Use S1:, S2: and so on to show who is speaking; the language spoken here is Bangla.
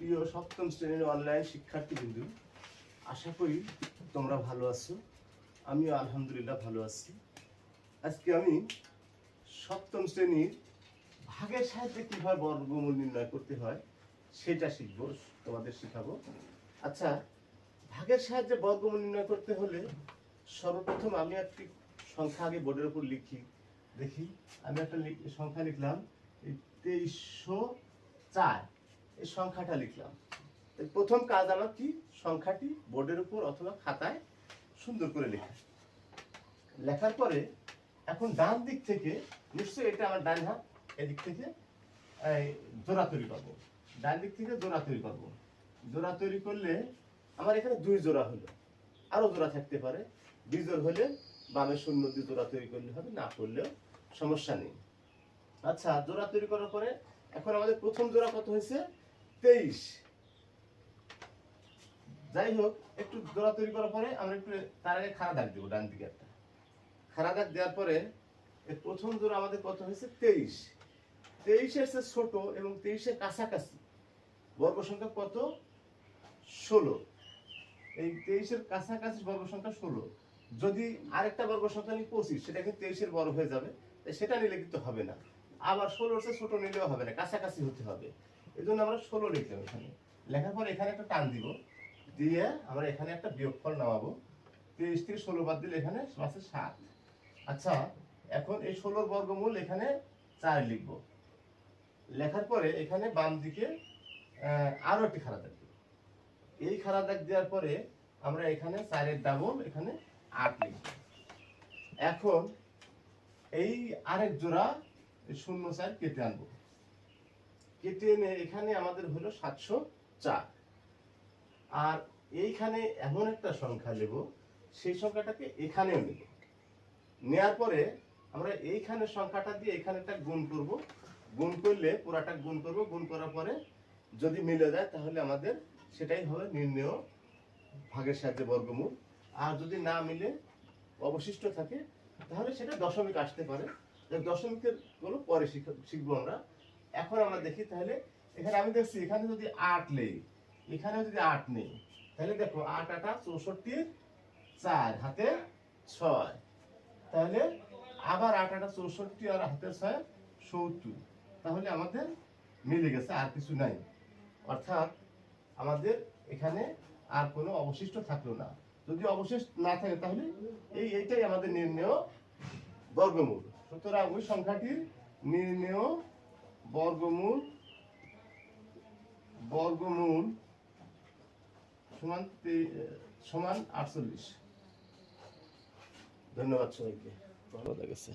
S1: প্রিয় সপ্তম শ্রেণীর অনলাইন শিক্ষার্থীবৃন্দু, আশা করি তোমরা ভালো আছো। আমিও আলহামদুলিল্লাহ ভালো আছি। আজকে আমি সপ্তম শ্রেণীর ভাগের সাহায্যে কিভাবে বর্গমূল নির্ণয় করতে হয় সেটা শিখবো, তোমাদের শিখাবো। আচ্ছা, ভাগের সাহায্যে বর্গমূল নির্ণয় করতে হলে সর্বপ্রথম আমি একটি সংখ্যা আগে বোর্ডের উপর দেখি। আমি একটা সংখ্যা লিখলাম, 2304। এই সংখ্যাটা লিখলাম। প্রথম কাজ আমার কি, সংখ্যাটি বোর্ডের উপর অথবা খাতায় সুন্দর করে লেখার পরে এখন ডান দিক থেকে, নিশ্চয়ই এটা আমার ডান হাত, এদিক থেকে জোড়া তৈরি করবো। ডান দিক থেকে জোড়া তৈরি করবো। জোড়া তৈরি করলে আমার এখানে 2 জোড়া হলো, আরো জোড়া থাকতে পারে। 2 জোড়া হলে বামে 0 দিয়ে জোড়া তৈরি করলে হবে, না করলেও সমস্যা নেই। আচ্ছা, জোড়া তৈরি করার পরে এখন আমাদের প্রথম জোড়া কত হয়েছে? 23। যাই হোক, একটু জোড়া তৈরি করার পরে আমরা একটু তার আগে খাড়া দাগ দেবো। ডান দিকে একটা খাড়া দাগ দেওয়ার পরে প্রথম জোড়া আমাদের কত হয়েছে? 23। 23 এর চেয়ে ছোট এবং 23 এর কাছাকাছি বর্গ সংখ্যা কত? 16। এই 23 এর কাছাকাছি বর্গ সংখ্যা 16। যদি আরেকটা বর্গ সংখ্যা নিই 25, সেটা কিন্তু 23 এর বড় হয়ে যাবে, তাই সেটা নিলে কিন্তু হবে না। আবার 16 এর চেয়ে ছোট নিলেও হবে না, কাছাকাছি হতে হবে। এই জন্য আমরা 16 লিখলাম। এখানে লেখার পর এখানে একটা টান দিব, দিয়ে আমরা এখানে একটা বিয়োগফল নামাবো। 23 থেকে 16 বাদ দিলে এখানে আছে 7। আচ্ছা, এখন এই 16 বর্গমূল এখানে 4 লিখব। লেখার পরে এখানে বাম দিকে আরো একটি খাড়া দাগ দেব। এই খাড়া দাগ দেওয়ার পরে আমরা এখানে 4 এর ডাবল, এখানে 8 লিখব। এখন এই আরেক জোড়া 0 4 কেটে আনবো। কেটে এনে এখানে আমাদের হলো 704। আর এইখানে এমন একটা সংখ্যা নেব, সেই সংখ্যাটাকে এখানেও নেব। নেয়ার পরে আমরা এইখানে সংখ্যাটা দিয়ে এখানে একটা গুণ করব। গুণ করলে পুরাটা গুণ করব। গুণ করার পরে যদি মিলে যায় তাহলে আমাদের সেটাই হবে নির্ণেয় ভাগের সাহায্যে বর্গমূল। আর যদি না মিলে অবশিষ্ট থাকে তাহলে সেটা দশমিক আসতে পারে। দশমিকের গুলো পরে শিখবো আমরা। এখন আমরা দেখি, তাহলে এখানে আমি দেখছি এখানে যদি 8 নেই, এখানে যদি 8 নেই, তাহলে দেখো 8 8 64, 4 হাতে 6, তাহলে আবার 8 8 64 আর হাতে 6 70। তাহলে আমাদের মিলে গেছে, আর কিছু নাই। অর্থাৎ আমাদের এখানে আর কোনো অবশিষ্ট থাকলো না। যদি অবশেষ না থাকে তাহলে এইটাই আমাদের নির্ণেয় বর্গমূল। সুতরাং ওই সংখ্যাটির নির্ণেয় বর্গমূল সমান 48। ধন্যবাদ সবাইকে, ভালো লেগেছে।